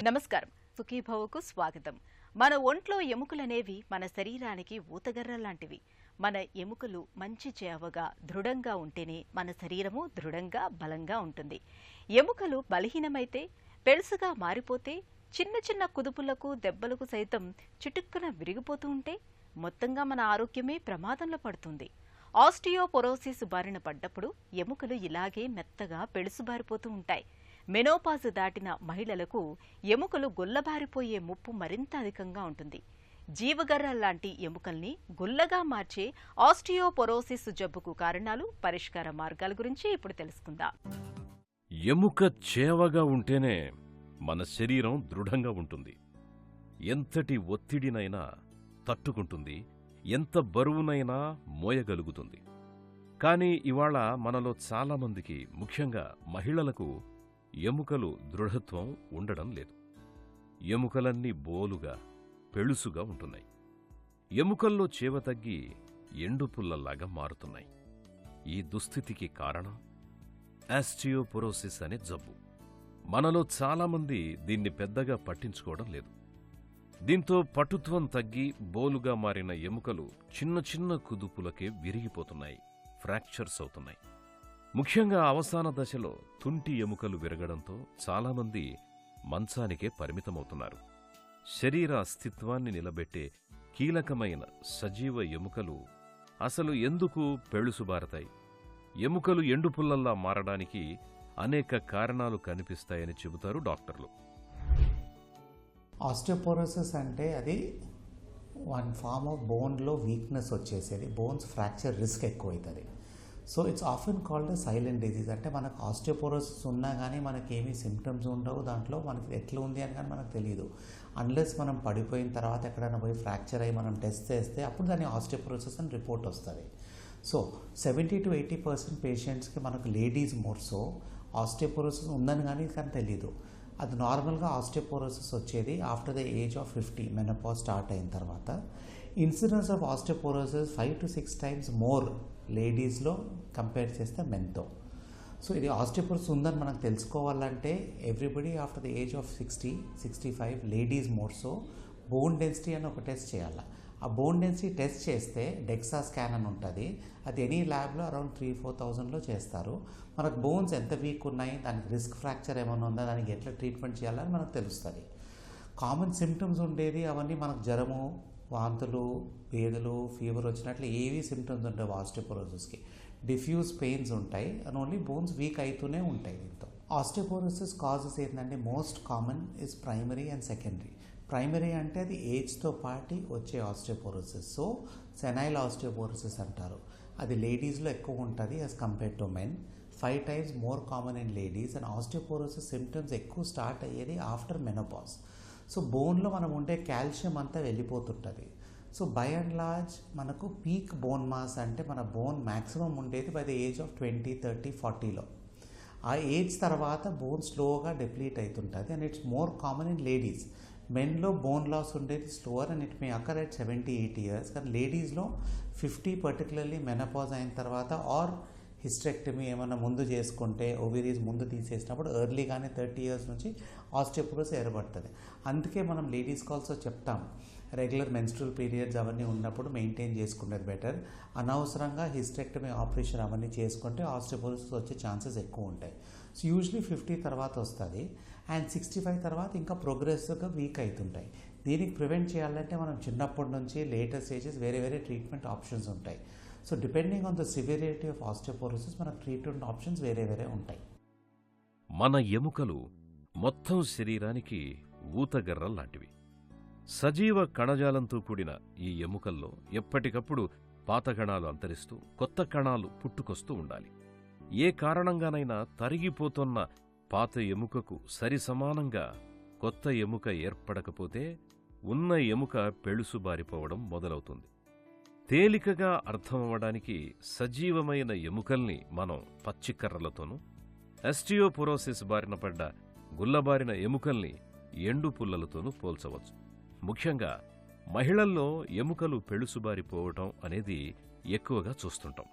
నమస్కారం. సుఖీభవకు స్వాగతం. మన ఒంట్లో ఎముకలనేవి మన శరీరానికి ఊతగర్రలాంటివి. మన ఎముకలు మంచి చేవగా దృఢంగా ఉంటేనే మన శరీరము దృఢంగా బలంగా ఉంటుంది. ఎముకలు బలహీనమైతే, పెళుసుగా మారిపోతే, చిన్న చిన్న కుదుపులకు దెబ్బలకు సైతం చిటుక్కున విరిగిపోతూ ఉంటే మొత్తంగా మన ఆరోగ్యమే ప్రమాదంలో పడుతుంది. ఆస్టియోపొరోసిస్ బారిన పడ్డప్పుడు ఎముకలు ఇలాగే మెత్తగా పెళుసుబారిపోతూ ఉంటాయి. మెనోపాజ్ దాటిన మహిళలకు ఎముకలు గుల్లబారిపోయే ముప్పు మరింత అధికంగా ఉంటుంది. జీవగర్రల్లాంటి ఎముకల్ని గుల్లగా మార్చే ఆస్టియోపొరోసిస్ జబ్బుకు కారణాలు, పరిష్కార మార్గాల గురించి ఇప్పుడు తెలుసుకుందాం. ఎముక చేవగా ఉంటేనే మన శరీరం దృఢంగా ఉంటుంది. ఎంతటి ఒత్తిడినైనా తట్టుకుంటుంది, ఎంత బరువునైనా మోయగలుగుతుంది. కానీ ఇవాళ మనలో చాలామందికి, ముఖ్యంగా మహిళలకు ఎముకలు దృఢత్వం ఉండడం లేదు. ఎముకలన్నీ బోలుగా, పెళుసుగా ఉంటున్నాయి. ఎముకల్లో చేవ తగ్గి ఎండుపుల్లలాగా మారుతున్నాయి. ఈ దుస్థితికి కారణం ఆస్టియోపొరోసిస్ అనే జబ్బు. మనలో చాలామంది దీన్ని పెద్దగా పట్టించుకోవడం లేదు. దీంతో పటుత్వం తగ్గి బోలుగా మారిన ఎముకలు చిన్న చిన్న కుదుపులకే విరిగిపోతున్నాయి, ఫ్రాక్చర్స్ అవుతున్నాయి. ముఖ్యంగా అవసాన దశలో తుంటి ఎముకలు విరగడంతో చాలామంది మంచానికే పరిమితమవుతున్నారు. శరీర అస్తిత్వాన్ని నిలబెట్టే కీలకమైన సజీవ ఎముకలు అసలు ఎందుకు పెళుసుబారతాయి? ఎముకలు ఎండుపుల్లల్లా మారడానికి అనేక కారణాలు కనిపిస్తాయని చెబుతారు డాక్టర్లు. ఆస్టియోపోరోసిస్ అంటే అది వన్ ఫార్మ్ ఆఫ్ బోన్లో వీక్నెస్ వచ్చేసేది, బోన్స్ ఫ్రాక్చర్ రిస్క్ ఎక్కువ అవుతుంది. So it's often called silent disease. అంటే మనకు ఆస్టియోపోరోసిస్ ఉన్నా కానీ మనకి ఏమీ సిమ్టమ్స్ ఉండవు, దాంట్లో మనకి ఎట్లా ఉంది అని కానీ మనకు తెలియదు. అన్లెస్ మనం పడిపోయిన తర్వాత ఎక్కడైనా పోయి ఫ్రాక్చర్ అయ్యి మనం టెస్ట్ చేస్తే అప్పుడు దాన్ని ఆస్టియోపోరోసిస్ అని రిపోర్ట్ వస్తుంది. సో 70 to 80% పేషెంట్స్కి మనకు లేడీస్ మోర్ సో ఆస్టియోపోరోసిస్ ఉందని కానీ తెలియదు. అది నార్మల్గా ఆస్టియోపోరోసిస్ వచ్చేది after the age of 50, menopause start అయిన తర్వాత. Incidence of osteoporosis 5 to 6 times more లేడీస్లో కంపేర్ చేస్తే మెన్తో. సో ఇది ఆస్టియోపోరోసిస్ ఉందని మనకు తెలుసుకోవాలంటే everybody after the age of 60, 65, ladies more so bone density అని ఒక టెస్ట్ చేయాలి. ఆ బోన్ డెన్సిటీ టెస్ట్ చేస్తే డెక్సా స్కాన్ అని ఉంటుంది. అది ఎనీ ల్యాబ్లో అరౌండ్ 3,000-4,000లో చేస్తారు. మనకు బోన్స్ ఎంత వీక్ ఉన్నాయి, దానికి రిస్క్ ఫ్రాక్చర్ ఏమైనా ఉందా, దానికి ఎట్లా ట్రీట్మెంట్ చేయాలని మనకు తెలుస్తుంది. కామన్ సిమ్టమ్స్ ఉండేది అవన్నీ మనకు జ్వరము, వాంతులు, పేదలు, ఫీవర్ వచ్చినట్లు ఏవి సిమ్టమ్స్ ఉంటాయి ఆస్టియోపోరోసిస్కి. డిఫ్యూజ్ పెయిన్స్ ఉంటాయి అండ్ ఓన్లీ బోన్స్ వీక్ అవుతూనే ఉంటాయి. దీంతో ఆస్టియోపోరోసిస్ కాజెస్ ఏంటంటే most common is primary and secondary. Primary అంటే అది ఏజ్తో పాటు వచ్చే ఆస్టియోపోరోసిస్. సో సెనైల్ ఆస్టియోపోరోసిస్ అంటారు. అది లేడీస్లో ఎక్కువ ఉంటుంది as compare to men. 5 times more common in ladies. And osteoporosis symptoms ఎక్కువ స్టార్ట్ అయ్యేది ఆఫ్టర్ మెనోపాజ్. సో బోన్లో మనం ఉండే కాల్షియం అంతా వెళ్ళిపోతుంటుంది. సో బై అండ్ లార్జ్ మనకు పీక్ బోన్ మాస్ అంటే మన బోన్ మ్యాక్సిమం ఉండేది బై ద ఏజ్ ఆఫ్ 20, 30, 40లో. ఆ ఏజ్ తర్వాత బోన్ స్లోగా డెప్లీట్ అవుతుంటుంది and it's more common in ladies. మెన్లో బోన్ లాస్ ఉండేది slower and it May occur at 70, 80 years. కానీ లేడీస్లో 50 పర్టికులర్లీ మెనోపాజ్ అయిన తర్వాత ఆర్ హిస్టెక్టమీ ఏమైనా ముందు చేసుకుంటే, ఓవరీస్ ముందు తీసేసినప్పుడు ఎర్లీగానే 30 years నుంచి ఆస్టియోపోరోసిస్ ఏర్పడుతుంది. అందుకే మనం లేడీస్ కాల్స్లో చెప్తాం రెగ్యులర్ మెన్స్ట్రువల్ పీరియడ్స్ అవన్నీ ఉన్నప్పుడు మెయింటైన్ చేసుకునేది బెటర్. అనవసరంగా హిస్టెక్టమీ ఆపరేషన్ అవన్నీ చేసుకుంటే ఆస్టియోపోరోసిస్ వచ్చే ఛాన్సెస్ ఎక్కువ ఉంటాయి. సో యూజువలీ 50 తర్వాత వస్తుంది అండ్ 65 తర్వాత ఇంకా ప్రోగ్రెసివ్గా వీక్ అవుతుంటాయి. దీనికి ప్రివెంట్ చేయాలంటే మనం చిన్నప్పటి నుంచి లేటర్ స్టేజెస్ వేరే వేరే ట్రీట్మెంట్ ఆప్షన్స్ ఉంటాయి. So depending on the severity of osteoporosis మనకు ట్రీట్మెంట్ ఆప్షన్స్ వేరే వేరే ఉంటాయి. మన ఎముకలు మొత్తం శరీరానికి ఊతగర్రల్లాంటివి. సజీవ కణజాలంతో కూడిన ఈ ఎముకల్లో ఎప్పటికప్పుడు పాత కణాలు అంతరిస్తూ కొత్త కణాలు పుట్టుకొస్తూ ఉండాలి. ఏ కారణంగానైనా తరిగిపోతున్న పాత ఎముకకు సరిసమానంగా కొత్త ఎముక ఏర్పడకపోతే ఉన్న ఎముక పెళుసుబారిపోవడం మొదలవుతుంది. తేలికగా అర్థమవడానికి సజీవమైన ఎముకల్ని మనం పచ్చికర్రలతోనూ, ఆస్టియోపోరోసిస్ బారిన పడ్డ గుల్లబారిన ఎముకల్ని ఎండు పుల్లలతోనూ పోల్చవచ్చు. ముఖ్యంగా మహిళల్లో ఎముకలు పెళుసుబారిపోవటం అనేది ఎక్కువగా చూస్తుంటాం.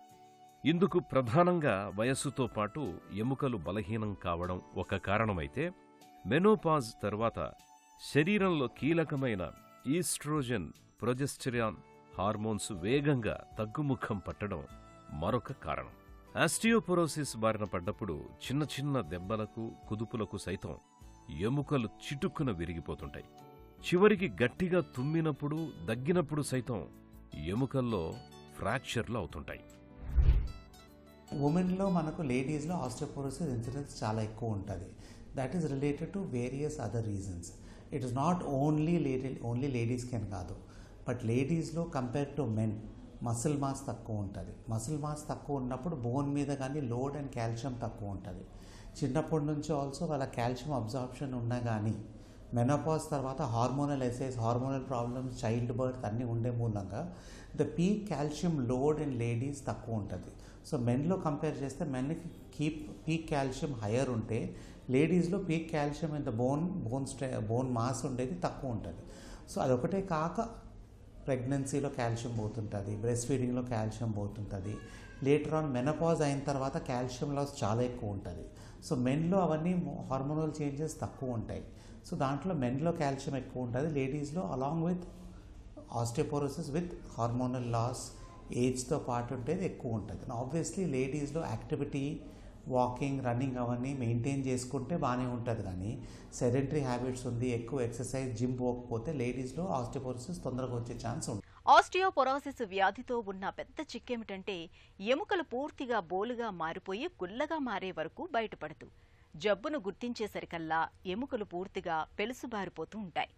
ఇందుకు ప్రధానంగా వయస్సుతో పాటు ఎముకలు బలహీనం కావడం ఒక కారణమైతే, మెనోపాజ్ తర్వాత శరీరంలో కీలకమైన ఈస్ట్రోజెన్, ప్రొజెస్టెరాన్ హార్మోన్స్ వేగంగా తగ్గుముఖం పట్టడం మరొక కారణం. ఆస్టియోపోరోసిస్ బారిన పడ్డప్పుడు చిన్న చిన్న దెబ్బలకు, కుదుపులకు సైతం ఎముకలు చిటుక్కున విరిగిపోతుంటాయి. చివరికి గట్టిగా తుమ్మినప్పుడు, దగ్గినప్పుడు సైతం ఎముకల్లో ఫ్రాక్చర్లు అవుతుంటాయి. ఉమెన్లో మనకు లేడీస్లో ఆస్టియోపోరోసిస్ ఇన్సిడెన్స్ చాలా ఎక్కువ ఉంటుంది. That is related to various other reasons. It is not only లేడీస్కి అని కాదు, బట్ లేడీస్లో compare to men muscle mass తక్కువ ఉంటుంది. మసిల్ మాస్ తక్కువ ఉన్నప్పుడు బోన్ మీద కానీ లోడ్ అండ్ కాల్షియం తక్కువ ఉంటుంది. చిన్నప్పటి నుంచి ఆల్సో వాళ్ళ కాల్షియం అబ్జార్ప్షన్ ఉన్నా కానీ మెనోపాజ్ తర్వాత హార్మోనల్ ప్రాబ్లమ్స్, చైల్డ్ బర్త్ అన్నీ ఉండే మూలంగా the peak calcium load in ladies తక్కువ ఉంటుంది. సో మెన్లో కంపేర్ చేస్తే మెన్కి పీక్ కాల్షియం హయ్యర్ ఉంటే లేడీస్లో peak calcium in the bone mass ఉండేది తక్కువ ఉంటుంది. సో అదొకటే కాక ప్రెగ్నెన్సీలో కాల్షియం పోతుంటుంది, బ్రెస్ట్ ఫీడింగ్లో కాల్షియం పోతుంటుంది. లేటర్ ఆన్ మెనోపాజ్ అయిన తర్వాత కాల్షియం లాస్ చాలా ఎక్కువ ఉంటుంది. సో మెన్లో అవన్నీ హార్మోనల్ చేంజెస్ తక్కువ ఉంటాయి. సో దాంట్లో మెన్లో కాల్షియం ఎక్కువ ఉంటుంది, లేడీస్లో along with osteoporosis with hormonal loss ఏజ్తో పాటు ఉండేది ఎక్కువ ఉంటుంది. ఆబ్వియస్లీ లేడీస్లో యాక్టివిటీ, వాకింగ్, రన్నింగ్ అవన్నీ మెయింటైన్ చేసుకుంటే బాగానే ఉంటుంది. కానీ సెడెంటరీ హ్యాబిట్స్ ఉంది, ఎక్కువ ఎక్సర్సైజ్, జిమ్ పోకపోతే లేడీస్లో ఆస్టియోపోరోసిస్ తొందరగా వచ్చే ఛాన్స్ ఉంది. ఆస్టియోపోరోసిస్ వ్యాధితో ఉన్న పెద్ద చిక్కేమిటంటే ఎముకలు పూర్తిగా బోలుగా మారిపోయి గుల్లగా మారే వరకు బయటపడదు. జబ్బును గుర్తించేసరికల్లా ఎముకలు పూర్తిగా పెలుసుబారిపోతూ ఉంటాయి.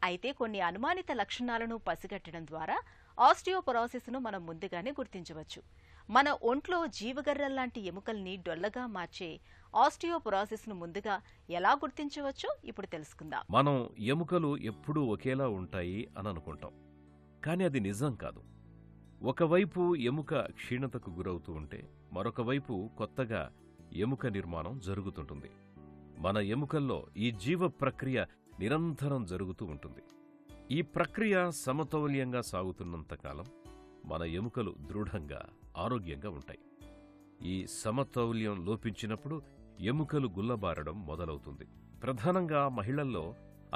అయితే కొన్ని అనుమానిత లక్షణాలను పసిగట్టడం ద్వారా ఆస్టియోపోరోసిస్ను మనం ముందుగానే గుర్తించవచ్చు. మన ఒంట్లో జీవగర్రల్లాంటి ఎముకల్ని డొల్లగా మార్చే ఆస్టియోపోరోసిస్ను ముందుగా ఎలా గుర్తించవచ్చో ఇప్పుడు తెలుసుకుందాం. మనం ఎముకలు ఎప్పుడూ ఒకేలా ఉంటాయి అని అనుకుంటాం, కానీ అది నిజం కాదు. ఒకవైపు ఎముక క్షీణతకు గురవుతూ ఉంటే మరొక వైపు కొత్తగా ఎముక నిర్మాణం జరుగుతుంటుంది. మన ఎముకల్లో ఈ జీవ ప్రక్రియ నిరంతరం జరుగుతూ ఉంటుంది. ఈ ప్రక్రియ సమతౌల్యంగా సాగుతున్నంతకాలం మన ఎముకలు దృఢంగా, ఆరోగ్యంగా ఉంటాయి. ఈ సమతౌల్యం లోపించినప్పుడు ఎముకలు గుల్లబారడం మొదలవుతుంది. ప్రధానంగా మహిళల్లో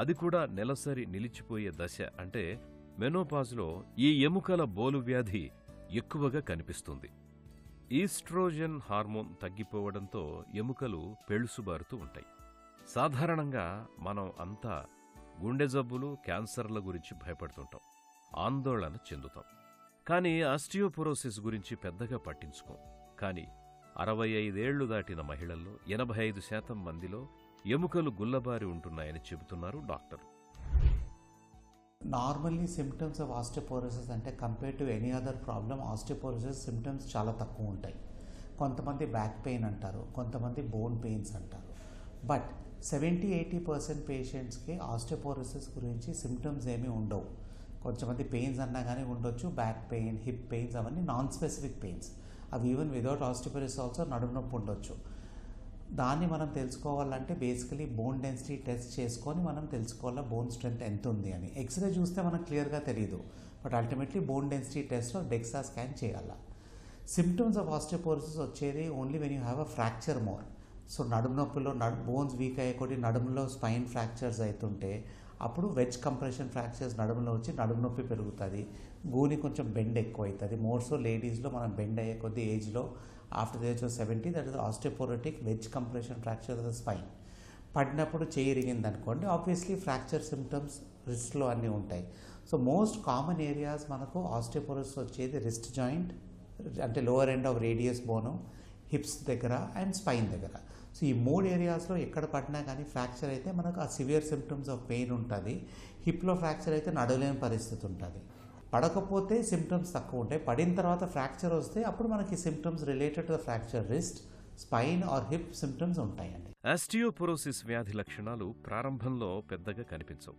అది కూడా నెలసరి నిలిచిపోయే దశ అంటే మెనోపాజ్లో ఈ ఎముకల బోలు వ్యాధి ఎక్కువగా కనిపిస్తుంది. ఈస్ట్రోజెన్ హార్మోన్ తగ్గిపోవడంతో ఎముకలు పెళుసుబారుతూ ఉంటాయి. సాధారణంగా మనం అంతా గుండె జబ్బులు, క్యాన్సర్ల గురించి భయపడుతుంటాం, ఆందోళన చెందుతాం. కానీ ఆస్టియోపోరోసిస్ గురించి పెద్దగా పట్టించుకోం. కానీ 65 ఏళ్లు దాటిన మహిళల్లో 85% మందిలో ఎముకలు గుల్లబారి ఉంటున్నాయని చెబుతున్నారు డాక్టర్లు. నార్మల్లీ సిమ్టమ్స్ ఆఫ్ ఆస్టియోపోరోసిస్ అంటే compare to any other problem osteoporosis symptoms చాలా తక్కువ ఉంటాయి. కొంతమంది బ్యాక్ పెయిన్ అంటారు, కొంతమంది బోన్ పెయిన్స్ అంటారు. బట్ 70-80% పేషెంట్స్కి ఆస్టియోపోరోసిస్ గురించి సిమ్టమ్స్ ఏమీ ఉండవు. కొంతమంది పెయిన్స్ అన్నా కానీ ఉండొచ్చు, బ్యాక్ పెయిన్, హిప్ పెయిన్స్ అవన్నీ నాన్ స్పెసిఫిక్ పెయిన్స్. అవి ఈవెన్ విదౌట్ ఆస్టియోపోరోసిస్ ఆల్సో నడుము నొప్పి ఉండొచ్చు. దాన్ని మనం తెలుసుకోవాలంటే బేసికలీ బోన్ డెన్సిటీ టెస్ట్ చేసుకొని మనం తెలుసుకోవాలా బోన్ స్ట్రెంత్ ఎంత ఉంది అని. ఎక్స్రే చూస్తే మనకు క్లియర్గా తెలియదు, బట్ అల్టిమేట్లీ బోన్ డెన్సిటీ టెస్ట్లో డెక్సా స్కాన్ చేయాలా. సిమ్టమ్స్ ఆఫ్ ఆస్టియోపోరోసిస్ వచ్చేది only when you have a fracture more. So నడుము నొప్పిలో బోన్స్ వీక్ అయ్యే కొద్ది నడుములో స్పైన్ ఫ్రాక్చర్స్ అవుతుంటే అప్పుడు వెజ్ కంప్రెషన్ ఫ్రాక్చర్స్ నడుములో వచ్చి నడుము నొప్పి పెరుగుతుంది, గూని కొంచెం బెండ్ ఎక్కువ అవుతుంది. మోర్సో లేడీస్లో మనం బెండ్ అయ్యే కొద్ది ఏజ్లో after the age of 70 that is osteoporotic veg compression fracture of the spine. పడినప్పుడు చేయి ఇరిగింది అనుకోండి, ఆబ్వియస్లీ ఫ్రాక్చర్ సిమ్టమ్స్ రిస్ట్లో అన్నీ ఉంటాయి. సో మోస్ట్ కామన్ ఏరియాస్ మనకు ఆస్టియోపోరోసిస్ వచ్చేది రిస్ట్ జాయింట్ అంటే లోవర్ ఎండ్ ఆఫ్ రేడియస్ బోను, హిప్స్ దగ్గర అండ్ స్పైన్ దగ్గర. సో ఈ 3 ఏరియాస్లో ఎక్కడ పడినా కానీ ఫ్రాక్చర్ అయితే మనకు ఆ సివియర్ సిమ్టమ్స్ ఆఫ్ పెయిన్ ఉంటుంది. హిప్లో ఫ్రాక్చర్ అయితే నడవలేని పరిస్థితి ఉంటుంది. పడకపోతే సిమ్టమ్స్ తక్కువ ఉంటాయి. పడిన తర్వాత ఫ్రాక్చర్ వస్తే అప్పుడు మనకి symptoms related to the fracture wrist, spine or hip symptoms ఉంటాయండి. ఆస్టియోపోరోసిస్ వ్యాధి లక్షణాలు ప్రారంభంలో పెద్దగా కనిపించవు,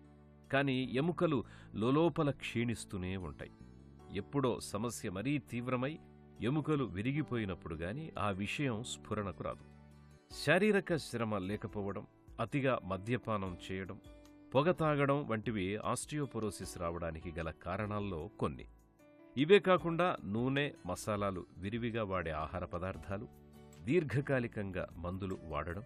కానీ ఎముకలు లోలోపల క్షీణిస్తూనే ఉంటాయి. ఎప్పుడో సమస్య మరీ తీవ్రమై ఎముకలు విరిగిపోయినప్పుడు గాని ఆ విషయం స్ఫురణకు రాదు. శారీరక శ్రమ లేకపోవడం, అతిగా మద్యపానం చేయడం, పొగ తాగడం వంటివి ఆస్టియోపోరోసిస్ రావడానికి గల కారణాల్లో కొన్ని. ఇవే కాకుండా నూనె, మసాలాలు విరివిగా వాడే ఆహార పదార్థాలు, దీర్ఘకాలికంగా మందులు వాడడం,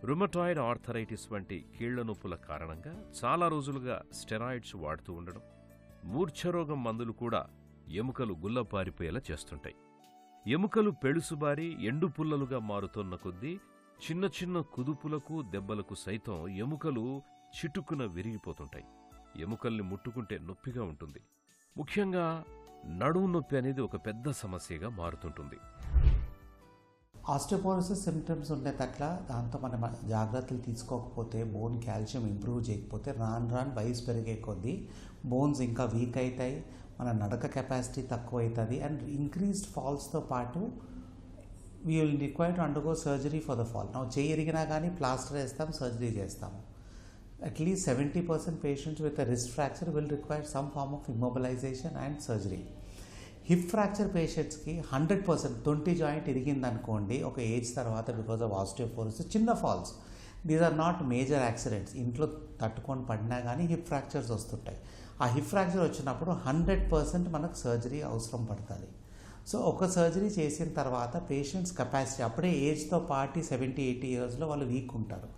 రుమటాయిడ్ ఆర్థరైటిస్ వంటి కీళ్ల నొప్పుల కారణంగా చాలా రోజులుగా స్టెరాయిడ్స్ వాడుతూ ఉండడం, మూర్ఛరోగం మందులు కూడా ఎముకలు గుల్లపారిపోయేలా చేస్తుంటాయి. ఎముకలు పెళుసుబారి ఎండుపుల్లలుగా మారుతోన్న కొద్దీ చిన్న చిన్న కుదుపులకు దెబ్బలకు సైతం ఎముకలు చిటుక్కున విరిగిపోతుంటాయి. ఎముకల్ని ముట్టుకుంటే నొప్పిగా ఉంటుంది. ముఖ్యంగా నడుము నొప్పి అనేది ఒక పెద్ద సమస్యగా మారుతుంటుంది. ఆస్టియోపోరోసిస్ సిమ్టమ్స్ ఉండేటట్ల దాంతో మనం జాగ్రత్తలు తీసుకోకపోతే, బోన్ కాల్షియం ఇంప్రూవ్ చేయకపోతే రాను వయసు పెరిగే కొద్దీ బోన్స్ ఇంకా వీక్ అవుతాయి, మన నడక కెపాసిటీ తక్కువ అవుతుంది. అండ్ ఇంక్రీస్డ్ ఫాల్స్తో పాటు we will require to undergo surgery for the fall. ನಾವು చెయ్యి ఇరిగినా కానీ ప్లాస్టర్ వేస్తాం, సర్జరీ చేస్తాము. At least 70% patients with wrist fracture will require some form of immobilization and surgery. Hip fracture పేషెంట్స్కి 100% తొంటి జాయింట్ ఇరిగిందనుకోండి ఒక ఏజ్ తర్వాత బికాస్ ఆఫ్ ఆస్టియోపోరోసిస్, చిన్న falls, these are not major accidents, ఇంట్లో తట్టుకొని పడినా కానీ హిప్ ఫ్రాక్చర్స్ వస్తుంటాయి. ఆ హిప్ ఫ్రాక్చర్ వచ్చినప్పుడు 100% మనకు సర్జరీ అవసరం పడుతుంది. సో ఒక సర్జరీ చేసిన తర్వాత పేషెంట్స్ కెపాసిటీ అప్పుడే ఏజ్తో పాటు 70-80 ఇయర్స్లో వాళ్ళు వీక్ ఉంటారు.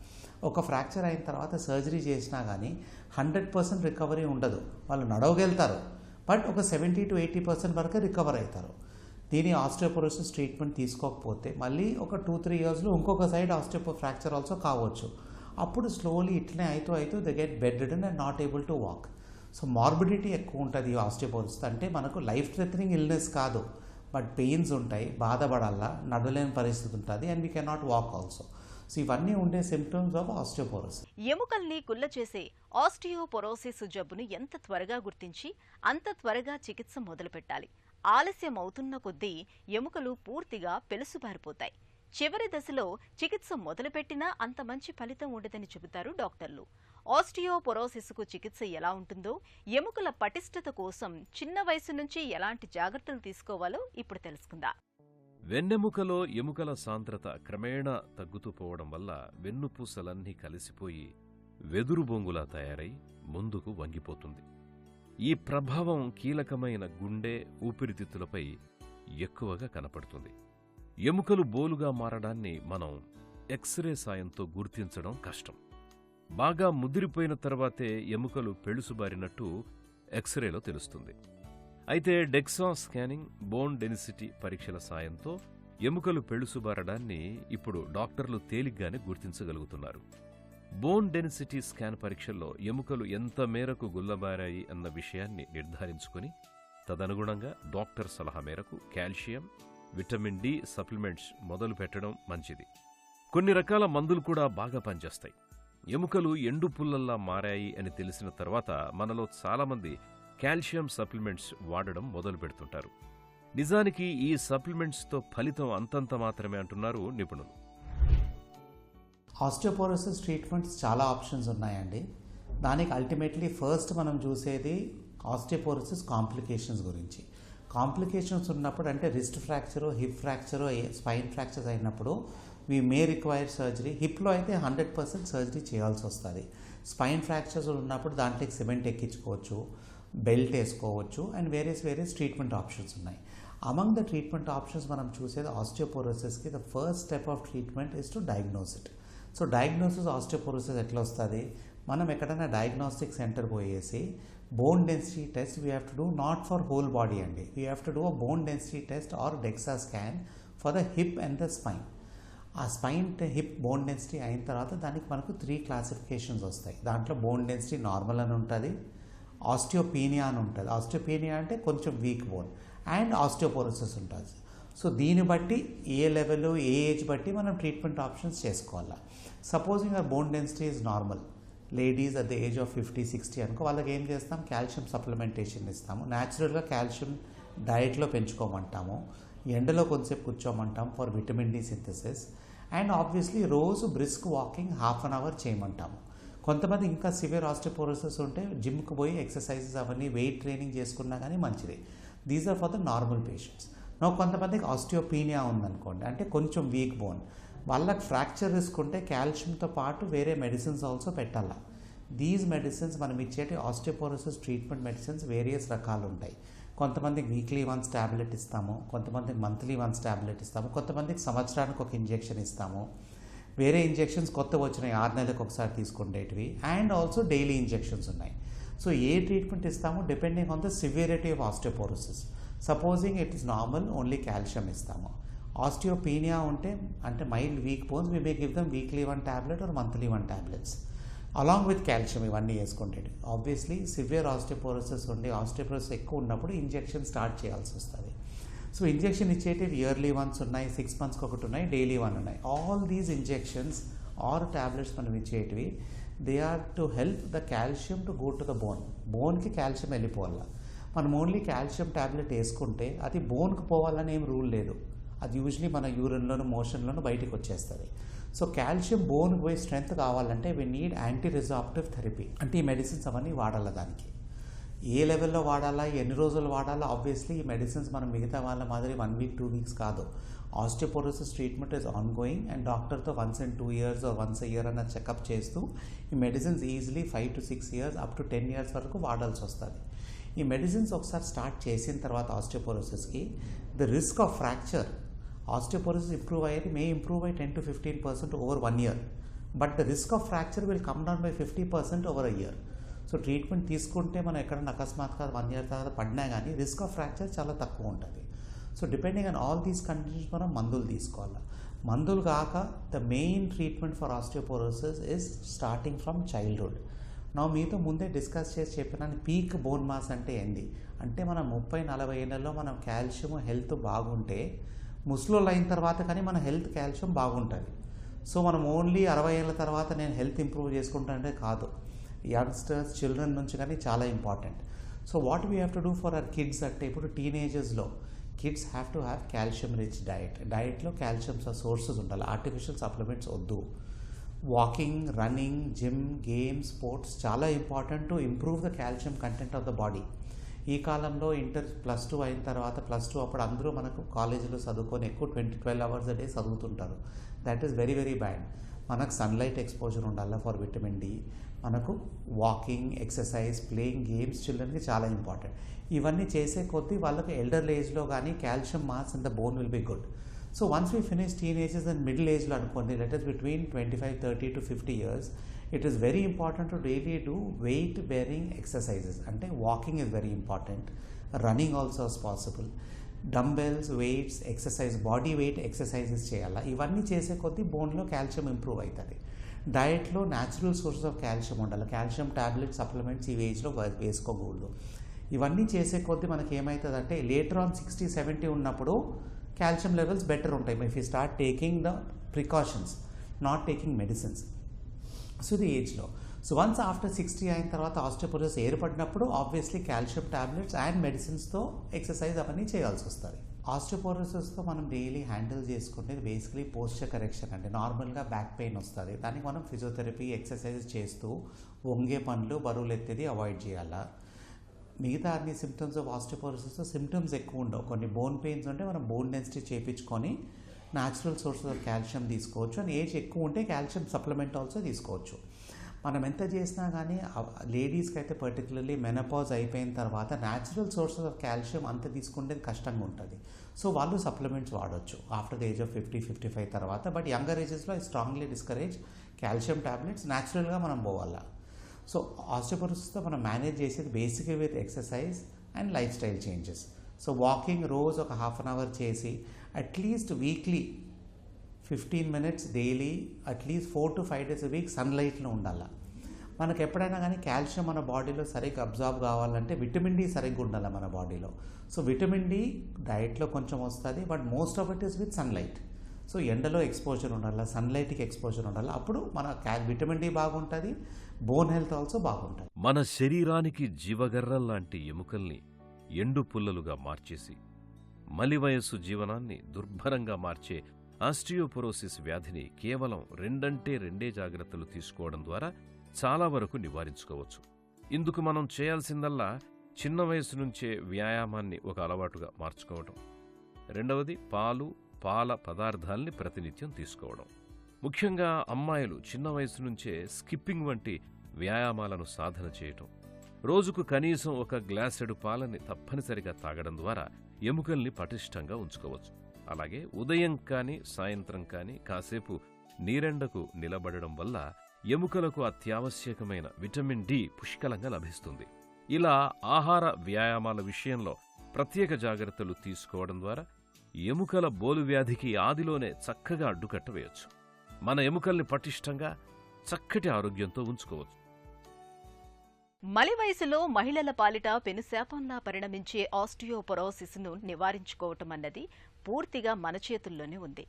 ఒక ఫ్రాక్చర్ అయిన తర్వాత సర్జరీ చేసినా కానీ 100% రికవరీ ఉండదు. వాళ్ళు నడవగలుగుతారు, బట్ ఒక 70-80% వరకు రికవర్ అవుతారు. దీని ఆస్టియోపోరోసిస్ ట్రీట్మెంట్ తీసుకోకపోతే మళ్ళీ ఒక 2-3 ఇయర్స్లో ఇంకొక సైడ్ ఫ్రాక్చర్ ఆల్సో కావచ్చు. అప్పుడు స్లోలీ ఇట్లనే అవుతూ they get bed ridden and not able to walk. So morbidity ఎక్కువ ఉంటుంది ఈ ఆస్టియోపోరోసిస్. అంటే మనకు లైఫ్ థ్రెటనింగ్ ఇల్నెస్ కాదు, బట్ పెయిన్స్ ఉంటాయి, బాధపడాలా, నడలేని పరిస్థితి ఉంటుంది, and we cannot walk also. So ఇవన్నీ ఉండే సిమ్టమ్స్ ఆఫ్ ఆస్టియోపోరోసిస్. ఎముకల్ని కుల్ల చేసే ఆస్టియోపోరోసిస్ జబ్బును ఎంత త్వరగా గుర్తించి అంత త్వరగా చికిత్స మొదలుపెట్టాలి. ఆలస్యం అవుతున్న కొద్దీ ఎముకలు పూర్తిగా పెలుసుబారిపోతాయి. చివరి దశలో చికిత్స మొదలుపెట్టినా అంత మంచి ఫలితం ఉండదని చెబుతారు డాక్టర్లు. ఆస్టియోపోరోసిస్కు చికిత్స ఎలా ఉంటుందో, ఎముకల పటిష్టత కోసం చిన్న వయసు నుంచి ఎలాంటి జాగ్రత్తలు తీసుకోవాలో ఇప్పుడు తెలుసుకుందాం. వెన్నెముకలో ఎముకల సాంద్రత క్రమేణా తగ్గుతూ పోవడం వల్ల వెన్నుపూసలన్నీ కలిసిపోయి వెదురు బొంగులా తయారై ముందుకు వంగిపోతుంది. ఈ ప్రభావం కీలకమైన గుండె, ఊపిరితిత్తులపై ఎక్కువగా కనపడుతుంది. ఎముకలు బోలుగా మారడాన్ని మనం ఎక్స్రే సాయంతో గుర్తించడం కష్టం. బాగా ముదిరిపోయిన తర్వాతే ఎముకలు పెళుసుబారినట్టు ఎక్స్రేలో తెలుస్తుంది. అయితే డెక్సా స్కానింగ్, బోన్ డెన్సిటీ పరీక్షల సాయంతో ఎముకలు పెళుసుబారడాన్ని ఇప్పుడు డాక్టర్లు తేలిగ్గానే గుర్తించగలుగుతున్నారు. బోన్ డెన్సిటీ స్కాన్ పరీక్షల్లో ఎముకలు ఎంత మేరకు గుల్లబారాయి అన్న విషయాన్ని నిర్ధారించుకుని తదనుగుణంగా డాక్టర్ సలహా మేరకు కాల్షియం, విటమిన్ డి సప్లిమెంట్స్ మొదలు పెట్టడం మంచిది. కొన్ని రకాల మందులు కూడా బాగా పనిచేస్తాయి. ఎముకలు ఎండు పుల్లల్లా మారాయి అని తెలిసిన తర్వాత మనలో చాలామంది కాల్షియం సప్లిమెంట్స్ వాడడం మొదలు పెడుతుంటారు. నిజానికి ఈ సప్లిమెంట్స్తో ఫలితం అంతంత మాత్రమే అంటున్నారు నిపుణులు. ఆస్టియోపోరోసిస్ ట్రీట్మెంట్స్ చాలా ఆప్షన్స్ ఉన్నాయండి. దానికి అల్టిమేట్లీ ఫస్ట్ మనం చూసేది ఆస్టియోపోరోసిస్ కాంప్లికేషన్స్ గురించి. కాంప్లికేషన్స్ ఉన్నప్పుడు అంటే wrist fracture, hip fracture, spine fractures అయినప్పుడు వీ మే రిక్వైర్ సర్జరీ. హిప్లో అయితే 100% సర్జరీ చేయాల్సి వస్తుంది. స్పైన్ ఫ్రాక్చర్స్ ఉన్నప్పుడు దాంట్లోకి సిమెంట్ ఎక్కించుకోవచ్చు, బెల్ట్ వేసుకోవచ్చు, అండ్ వేరియస్ ట్రీట్మెంట్ ఆప్షన్స్ ఉన్నాయి. అమంగ్ ద ట్రీట్మెంట్ ఆప్షన్స్ మనం చూసేది ఆస్టియోపోరోసిస్కి the first step of treatment is to diagnose it. So diagnosis osteoporosis ఎట్లా వస్తుంది? మనం ఎక్కడైనా డయాగ్నోస్టిక్ సెంటర్ పోయేసి bone density test we have to do, not for whole body అండి. We have to do a bone density test or DEXA scan for the hip and the spine. ఆ spine hip bone density అయిన తర్వాత దానికి మనకు 3 classifications వస్తాయి. దాంట్లో bone density normal అని ఉంటుంది, ఆస్టియోపీనియా అని ఉంటుంది. ఆస్టియోపీనియా అంటే కొంచెం వీక్ బోన్, అండ్ ఆస్టియోపోరోసిస్ ఉంటుంది. సో దీన్ని బట్టి ఏ లెవెల్, ఏ ఏజ్ బట్టి మనం ట్రీట్మెంట్ ఆప్షన్స్ చేసుకోవాలి. సపోజింగ్ ఆ bone density is normal, ladies at the age of 50-60 అనుకో, వాళ్ళకి ఏం చేస్తాం? కాల్షియం సప్లిమెంటేషన్ ఇస్తాము. న్యాచురల్గా కాల్షియం డైట్లో పెంచుకోమంటాము, ఎండలో కొంచెంసేపు కూర్చోమంటాం for vitamin D synthesis, and obviously రోజు బ్రిస్క్ వాకింగ్ 1/2 an hour చేయమంటాము. కొంతమంది ఇంకా సివియర్ ఆస్టియోపోరోసిస్ ఉంటే జిమ్కి పోయి ఎక్సర్సైజెస్ అవన్నీ వెయిట్ ట్రైనింగ్ చేసుకున్నా కానీ మంచిది. These are for the normal patients. కొంతమందికి ఆస్టియోపీనియా ఉందనుకోండి, అంటే కొంచెం వీక్ బోన్, వాళ్ళకి ఫ్రాక్చర్ రిస్క్ ఉంటే కాల్షియంతో పాటు వేరే మెడిసిన్స్ ఆల్సో పెట్టాలి. దీస్ మెడిసిన్స్ మనం ఇచ్చేటి ఆస్టియోపోరోసిస్ ట్రీట్మెంట్ మెడిసిన్స్ వేరియస్ రకాలు ఉంటాయి. కొంతమందికి వీక్లీ వన్స్ ట్యాబ్లెట్ ఇస్తాము, కొంతమందికి మంత్లీ వన్స్ ట్యాబ్లెట్ ఇస్తాము, కొంతమందికి సంవత్సరానికి ఒక ఇంజెక్షన్ ఇస్తాము. వేరే ఇంజెక్షన్స్ కొత్తగా వచ్చినాయి 6 నెలలకు ఒకసారి తీసుకునేటివి, అండ్ ఆల్సో డైలీ ఇంజెక్షన్స్ ఉన్నాయి. సో ఏ ట్రీట్మెంట్ ఇస్తామో depending on the severity of osteoporosis. Supposing it is normal, only calcium ఇస్తాము. ఆస్టియోపీనియా ఉంటే అంటే mild weak bones, we may give them weekly 1 tablet or monthly 1 tablets along with calcium. ఇవన్నీ వేసుకుంటాడు. Obviously severe osteoporosis ఉండి osteoporosis ఎక్కువ ఉన్నప్పుడు injection start చేయాల్సి వస్తుంది. సో ఇంజెక్షన్ ఇచ్చేటివి ఇయర్లీ వన్స్ ఉన్నాయి, 6 monthsకి ఒకటి ఉన్నాయి, డైలీ 1 ఉన్నాయి. All these injections or tablets మనం ఇచ్చేటివి they are to help the calcium to go to the బోన్కి కాల్షియం వెళ్ళిపోవాల. మనం ఓన్లీ కాల్షియం టాబ్లెట్ వేసుకుంటే అది బోన్కి పోవాలని ఏం రూల్ లేదు. అది యూజువలీ మన యూరిన్లోను మోషన్లోను బయటికి వచ్చేస్తుంది. సో కాల్షియం బోన్కి పోయి స్ట్రెంగ్త్ కావాలంటే వీ నీడ్ యాంటీ రిజాప్టివ్ థెరపీ. అంటే ఈ మెడిసిన్స్ అవన్నీ వాడాలి. దానికి ఏ లెవెల్లో వాడాలా, ఎన్ని రోజులు వాడాలా, ఆబ్వియస్లీ ఈ మెడిసిన్స్ మనం మిగతా వాళ్ళ మాదిరి 1 week 2 weeks కాదు. Osteoporosis treatment is on going and డాక్టర్తో once in 2 years or once a year అన్న చెకప్ చేస్తూ ఈ medicines easily 5 to 6 years up to 10 years వరకు వాడాల్సి వస్తుంది. ఈ మెడిసిన్స్ ఒకసారి స్టార్ట్ చేసిన తర్వాత ఆస్టియోపోరోసిస్కి the risk of fracture, osteoporosis improve అయ్యేది may improve by 10 to 15% over 1 year, but the risk of fracture will come down by 50% over a year. So treatment తీసుకుంటే మనం ఎక్కడన్నా అకస్మాత్తుగా 1 year తర్వాత పడినా కానీ రిస్క్ ఆఫ్ ఫ్రాక్చర్ చాలా తక్కువ ఉంటుంది. So depending on all these conditions మనం మందులు తీసుకోవాలి. మందులు కాక the main treatment for osteoporosis is starting from childhood. నా మీతో ముందే డిస్కస్ చేసి చెప్పినాను పీక్ బోన్ మాస్ అంటే ఏంది అంటే మనం 30-40 ఏళ్లలో మనం కాల్షియం హెల్త్ బాగుంటే ముసలోళ్ళు అయిన తర్వాత కానీ మన హెల్త్ కాల్షియం బాగుంటుంది. సో మనం ఓన్లీ 60 ఏళ్ళ తర్వాత నేను హెల్త్ ఇంప్రూవ్ చేసుకుంటానంటే కాదు. యంగ్స్టర్స్ చిల్డ్రన్ నుంచి కానీ చాలా important. So what we have to do for our kids అంటే ఇప్పుడు టీనేజర్స్లో kids have to have calcium rich డైట్లో కాల్షియం సోర్సెస్ ఉండాలి. ఆర్టిఫిషియల్ సప్లిమెంట్స్ వద్దు. Walking, running, gym, games, sports చాలా important to improve the calcium content of the body. ఈ కాలంలో inter +2 అయిన తర్వాత +2 అప్పుడు అందరూ మనకు కాలేజీలో చదువుకొని ఎక్కువ 12 hours a day చదువుతుంటారు. That is very very bad. మనకు సన్లైట్ ఎక్స్పోజర్ ఉండాలి ఫర్ విటమిన్ డి. మనకు వాకింగ్, ఎక్సర్సైజ్, ప్లేయింగ్ గేమ్స్ చిల్డ్రన్కి చాలా ఇంపార్టెంట్. ఇవన్నీ చేసే కొద్దీ వాళ్ళకి ఎల్డర్ ఏజ్లో కానీ calcium mass in the bone will be good. So once we finish teenages and middle ఏజ్లో అనుకోండి, let is between 25, 30 to 50 years, it is very important to daily do weight bearing exercises. అంటే walking is very important, running also is possible, dumbbells, weights, exercise, body weight exercises చేయాలి. ఇవన్నీ చేసే కొద్దీ బోన్లో calcium improve అవుతుంది. డయట్లో natural sources of calcium ఉండాలి. Calcium tablet, supplements ఈ ఏజ్లో వేసుకోకూడదు. ఇవన్నీ చేసే కొద్దీ మనకి ఏమవుతుందంటే లేటర్ ఆన్ 60-70 ఉన్నప్పుడు కాల్షియం లెవెల్స్ బెటర్ ఉంటాయి. If you start taking the precautions, not taking medicines. So ఇది ఏజ్లో. సో వన్స్ ఆఫ్టర్ 60 అయిన తర్వాత ఆస్టియోపోరోసిస్ ఏర్పడినప్పుడు ఆబ్వియస్లీ కాల్షియం టాబ్లెట్స్ అండ్ మెడిసిన్స్తో ఎక్సర్సైజ్ అవన్నీ చేయాల్సి వస్తుంది. ఆస్టియోపోరోసిస్తో మనం డైలీ హ్యాండిల్ చేసుకునేది బేసికలీ పోస్చర్ కరెక్షన్ అండి. నార్మల్గా బ్యాక్ పెయిన్ వస్తుంది, దానికి మనం ఫిజియోథెరపీ ఎక్సర్సైజ్ చేస్తూ వంగే పనులు, బరువులు ఎత్తేది అవాయిడ్ చేయాలా. మిగతా అన్ని సిమ్టమ్స్ ఆఫ్ ఆస్టియోపోరోసిస్తో సిమ్టమ్స్ ఎక్కువ ఉండవు. కొన్ని బోన్ పెయిన్స్ ఉంటే మనం బోన్ డెన్సిటీ చేయించుకొని న్యాచురల్ సోర్సెస్ ఆఫ్ కాల్షియం తీసుకోవచ్చు. అండ్ ఏజ్ ఎక్కువ ఉంటే కాల్షియం సప్లిమెంట్ ఆల్సో తీసుకోవచ్చు. మనం ఎంత చేసినా కానీ లేడీస్కి అయితే పర్టికులర్లీ మెనపాజ్ అయిపోయిన తర్వాత న్యాచురల్ సోర్సెస్ ఆఫ్ కాల్షియం అంత తీసుకుంటే కష్టంగా ఉంటుంది. సో వాళ్ళు సప్లిమెంట్స్ వాడవచ్చు ఆఫ్టర్ ద ఏజ్ ఆఫ్ 50-55 తర్వాత. బట్ యంగర్ ఏజెస్లో I strongly discourage calcium tablets. న్యాచురల్గా మనం పోవాలా. సో ఆస్టియోపోరోసిస్తో మనం మేనేజ్ చేసేది బేసిక్గా with exercise and lifestyle changes. So walking రోజు ఒక 1/2 hour చేసి at least weekly 15 minutes daily, at least 4 to 5 days a week సన్లైట్లో ఉండాలి. మనకు ఎప్పుడైనా కానీ కాల్షియం మన బాడీలో సరిగ్గా అబ్జార్బ్ కావాలంటే విటమిన్ డి సరిగ్గా ఉండాలి మన బాడీలో. సో విటమిన్ డి డైట్లో కొంచెం వస్తుంది, but most of it is with sunlight. So ఎండలో ఎక్స్పోజర్ ఉండాలి, సన్లైట్కి ఎక్స్పోజర్ ఉండాలి. అప్పుడు మన విటమిన్ డి బాగుంటుంది, బోన్ హెల్త్ ఆల్సో బాగుంటుంది. మన శరీరానికి జీవగర్రం లాంటి ఎముకల్ని ఎండు పుల్లలుగా మార్చేసి మలి వయస్సు జీవనాన్ని దుర్భరంగా మార్చే ఆస్టియోపోరోసిస్ వ్యాధిని కేవలం 2 జాగ్రత్తలు తీసుకోవడం ద్వారా చాలా వరకు నివారించుకోవచ్చు. ఇందుకు మనం చేయాల్సిందల్లా చిన్న వయసు నుంచే వ్యాయామాన్ని ఒక అలవాటుగా మార్చుకోవడం. రెండవది పాల పదార్థాల్ని ప్రతినిత్యం తీసుకోవడం. ముఖ్యంగా అమ్మాయిలు చిన్న వయసు నుంచే స్కిప్పింగ్ వంటి వ్యాయామాలను సాధన చేయటం. రోజుకు కనీసం 1 గ్లాసెడు పాలని తప్పనిసరిగా తాగడం ద్వారా ఎముకల్ని పటిష్టంగా ఉంచుకోవచ్చు. అలాగే ఉదయం కానీ సాయంత్రం కానీ కాసేపు నీరెండకు నిలబడడం వల్ల ఎముకలకు అత్యావశ్యకమైన విటమిన్ డి పుష్కలంగా లభిస్తుంది. ఇలా ఆహార వ్యాయామాల విషయంలో ప్రత్యేక జాగ్రత్తలు తీసుకోవడం ద్వారా ఎముకల బోలు వ్యాధికి ఆదిలోనే చక్కగా అడ్డుకట్టవేయచ్చు. మన ఎముకల్ని పటిష్టంగా చక్కటి ఆరోగ్యంతో ఉంచుకోవచ్చు. మలి వయసులో మహిళల పాలిట పెనుశాపంలా పరిణమించే ఆస్టియోపొరోసిస్ను నివారించుకోవటం అన్నది పూర్తిగా మన చేతుల్లోనే ఉంది.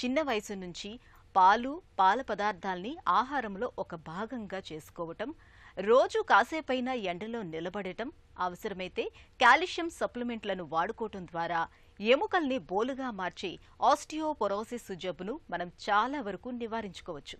చిన్న వయసు నుంచి పాలు, పాల పదార్థాల్ని ఆహారంలో ఒక భాగంగా చేసుకోవటం, రోజు కాసేపైనా ఎండలో నిలబడటం, అవసరమైతే కాల్షియం సప్లిమెంట్లను వాడుకోవటం ద్వారా ఎముకల్ని బోలుగా మార్చి ఆస్టియోపొరోసిస్ జబ్బును మనం చాలా వరకు నివారించుకోవచ్చు.